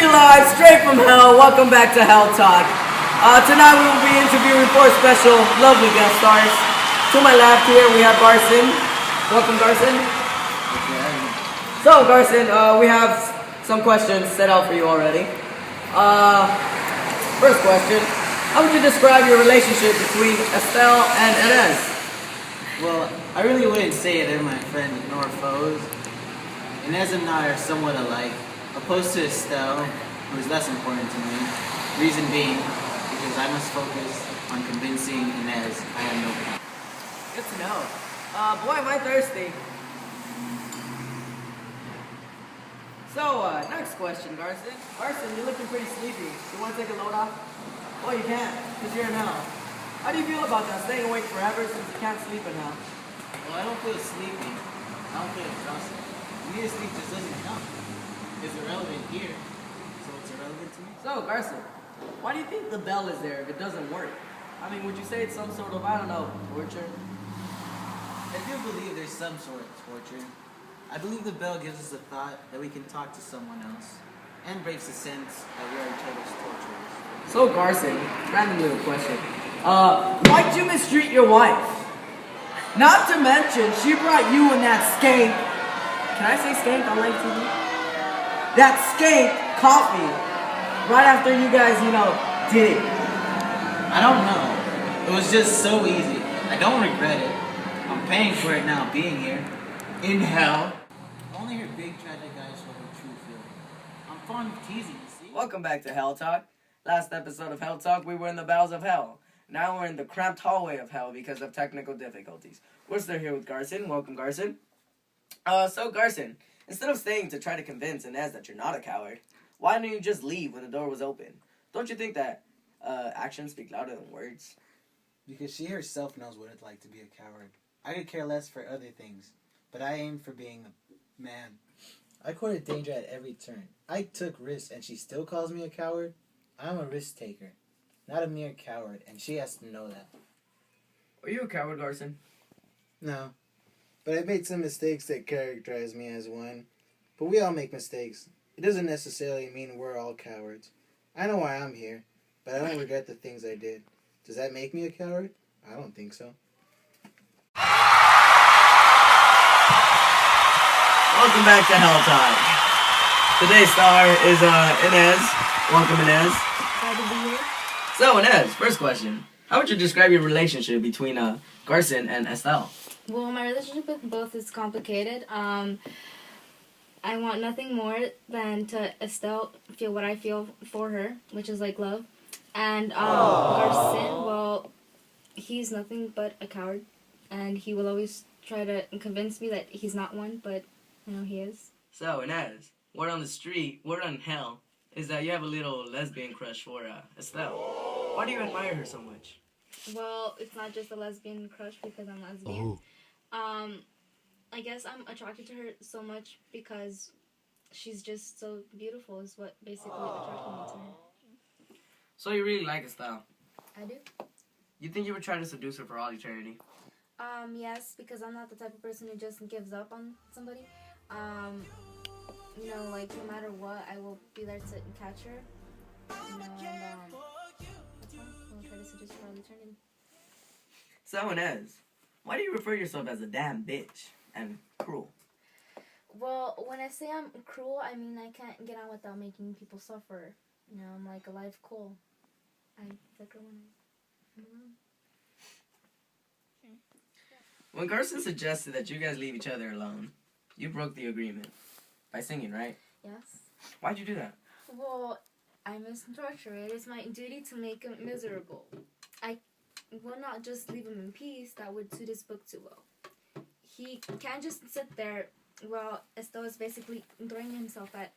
live straight from hell. Welcome back to Hell Talk. Tonight we will be interviewing four special, lovely guest stars. To my left here we have Garson. Welcome, Garson. So, Garson, we have some questions set out for you already. First question: how would you describe your relationship between Estelle and Inez? Well, I really wouldn't say they're my friends nor foes. Inez and I are somewhat alike, opposed to Estelle, who is less important to me. Reason being, because I must focus on convincing Inez I have no power. Good to know. Boy, am I thirsty. So, next question, Garson. Garson, you're looking pretty sleepy. You want to take a load off? Oh, you can't, because you're in hell. How do you feel about that, staying awake forever since you can't sleep in hell? Well, I don't feel sleepy. I don't feel exhausted. Me to sleep just doesn't count. It's irrelevant here, so it's irrelevant to me. So, Garson, why do you think the bell is there if it doesn't work? I mean, would you say it's some sort of, I don't know, torture? I do believe there's some sort of torture. I believe the bell gives us the thought that we can talk to someone else, and breaks the sense that we are each other's torturers. So, Garson, random little question. Why'd you mistreat your wife? Not to mention, she brought you and that skank. Can I say skank on live TV? That skank coffee right after you guys, did it. I don't know. It was just so easy. I don't regret it. I'm paying for it now, being here. In hell. I've only heard big tragic guys show their true feelings. I'm fond of teasing, you see? Welcome back to Hell Talk. Last episode of Hell Talk, we were in the bowels of hell. Now we're in the cramped hallway of hell because of technical difficulties. We're still here with Garson. Welcome, Garson. So, Garson, instead of staying to try to convince Inez that you're not a coward, why didn't you just leave when the door was open? Don't you think that actions speak louder than words? Because she herself knows what it's like to be a coward. I could care less for other things, but I aim for being a man. I courted danger at every turn. I took risks, and she still calls me a coward? I'm a risk taker, not a mere coward, and she has to know that. Are you a coward, Garson? No, but I made some mistakes that characterize me as one. But we all make mistakes. It doesn't necessarily mean we're all cowards. I know why I'm here, but I don't regret the things I did. Does that make me a coward? I don't think so. Welcome back to Hell Talk. Today's star is Inez. Welcome, Inez. Glad to be here. So, Inez, first question. How would you describe your relationship between Garson and Estelle? Well, my relationship with both is complicated. I want nothing more than to Estelle feel what I feel for her, which is like love. And Garson, well, he's nothing but a coward, and he will always try to convince me that he's not one, but he is. So, Inez, word on the street, word on hell, is that you have a little lesbian crush for Estelle. Why do you admire her so much? Well, it's not just a lesbian crush because I'm lesbian. I guess I'm attracted to her so much because she's just so beautiful is what basically attracted me to her. So you really like Estelle? I do. You think you would try to seduce her for all eternity? Yes, because I'm not the type of person who just gives up on somebody. Like no matter what, I will be there to catch her. That's fine. I'll try to seduce her for all eternity. So, Inez, why do you refer yourself as a damn bitch and cruel? Well, when I say I'm cruel, I mean I can't get on without making people suffer. I'm like a live coal. I flicker when I'm alone. When Garson suggested that you guys leave each other alone, you broke the agreement. By singing, right? Yes. Why'd you do that? Well, I'm his torturer. It is my duty to make him miserable. I will not just leave him in peace. That would suit his book too well. He can't just sit there while Estelle is basically throwing himself at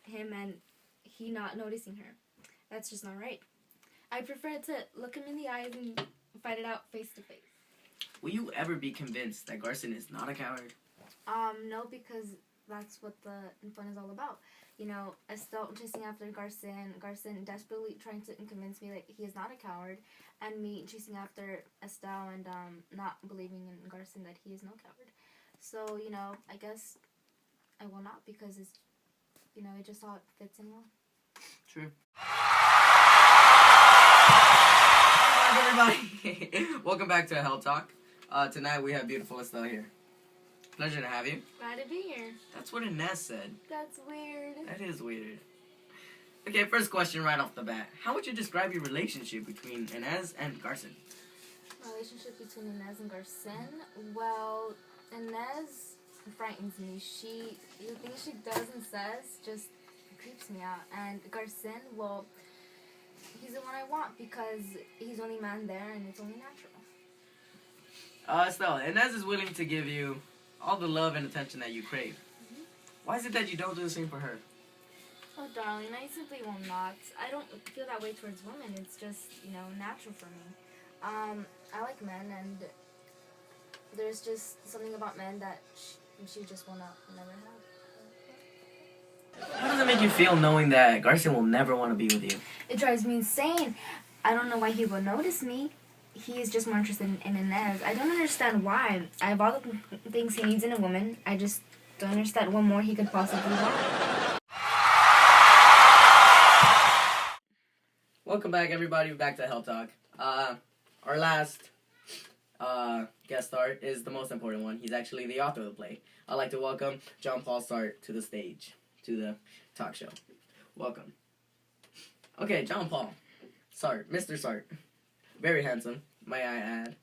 him and he not noticing her. That's just not right. I prefer to look him in the eyes and fight it out face to face. Will you ever be convinced that Garson is not a coward? No, because that's what the fun is all about. Estelle chasing after Garson desperately trying to convince me that he is not a coward, and me chasing after Estelle and not believing in Garson that he is no coward. So, I guess I will not because it's, it just all fits in well. True. Welcome back, everybody. Welcome back to Hell Talk. Tonight we have beautiful Estelle here. Pleasure to have you. Glad to be here. That's what Inez said. That's weird. That is weird. Okay, first question right off the bat. How would you describe your relationship between Inez and Garson? Relationship between Inez and Garcin? Well, Inez frightens me. The things she does and says just creeps me out. And Garcin, well, he's the one I want because he's the only man there and it's only natural. Estelle, Inez is willing to give you all the love and attention that you crave. Mm-hmm. Why is it that you don't do the same for her? Oh, darling, I simply will not. I don't feel that way towards women. It's just, natural for me. I like men, and there's just something about men that she just will never have. How does it make you feel knowing that Garson will never want to be with you? It drives me insane. I don't know why he will notice me. He is just more interested in Inez. I don't understand why. I have all the things he needs in a woman. I just don't understand what more he could possibly want. Welcome back, everybody. Back to Hell Talk. Our last guest star is the most important one. He's actually the author of the play. I'd like to welcome John Paul Sartre to the stage, to the talk show. Welcome. Okay, John Paul Sartre, Mr. Sartre. Very handsome, may I add.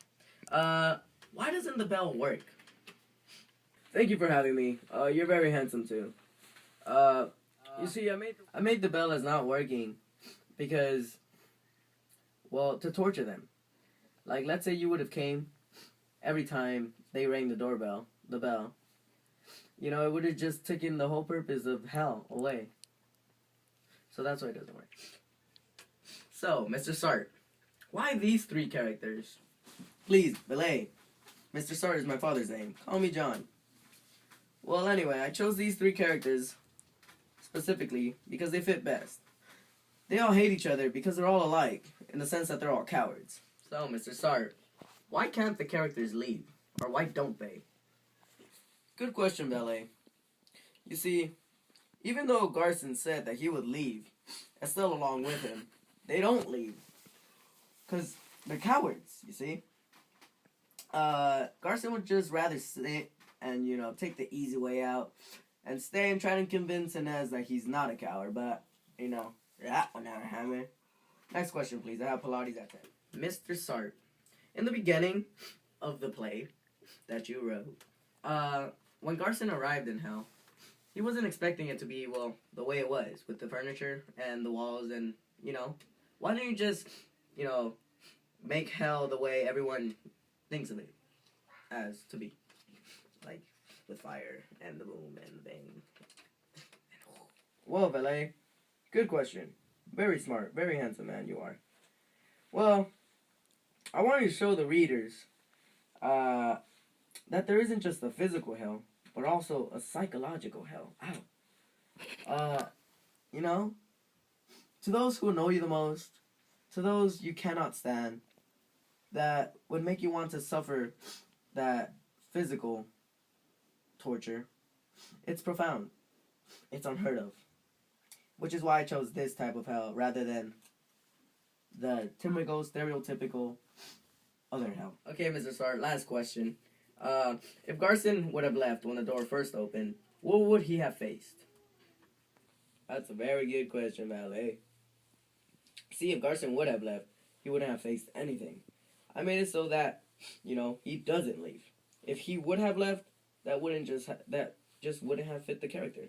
Why doesn't the bell work? Thank you for having me. You're very handsome too. You see, I made the bell as not working because, well, to torture them. Like, let's say you would have came every time they rang the bell. It would have just taken the whole purpose of hell away. So that's why it doesn't work. So, Mr. Sartre, why these three characters? Please, belay. Mr. Sartre is my father's name. Call me John. Well, anyway, I chose these three characters specifically because they fit best. They all hate each other because they're all alike, in the sense that they're all cowards. So, Mr. Sartre, why can't the characters leave? Or why don't they? Good question, Ballet. You see, even though Garson said that he would leave, Estelle along with him, they don't leave. Because they're cowards, you see? Garson would just rather sit and, take the easy way out and stay and try to convince Inez that he's not a coward, but, that will never happen. Next question, please. I have Pilates at 10. Mr. Sartre, in the beginning of the play that you wrote, when Garson arrived in hell, he wasn't expecting it to be, well, the way it was, with the furniture and the walls and, why don't you just, make hell the way everyone thinks of it as to be? Like, with fire and the boom and the bang. Well, Valet, good question. Very smart, very handsome man you are. Well, I wanted to show the readers that there isn't just a physical hell, but also a psychological hell. Ow. To those who know you the most, to those you cannot stand, that would make you want to suffer that physical torture, it's profound. It's unheard of. Which is why I chose this type of hell rather than the typical, stereotypical other hell. Okay, Mr. Sartre, last question. If Garson would have left when the door first opened, what would he have faced? That's a very good question, Valet. See, if Garson would have left, he wouldn't have faced anything. I made it so that, he doesn't leave. If he would have left, that just wouldn't have fit the character.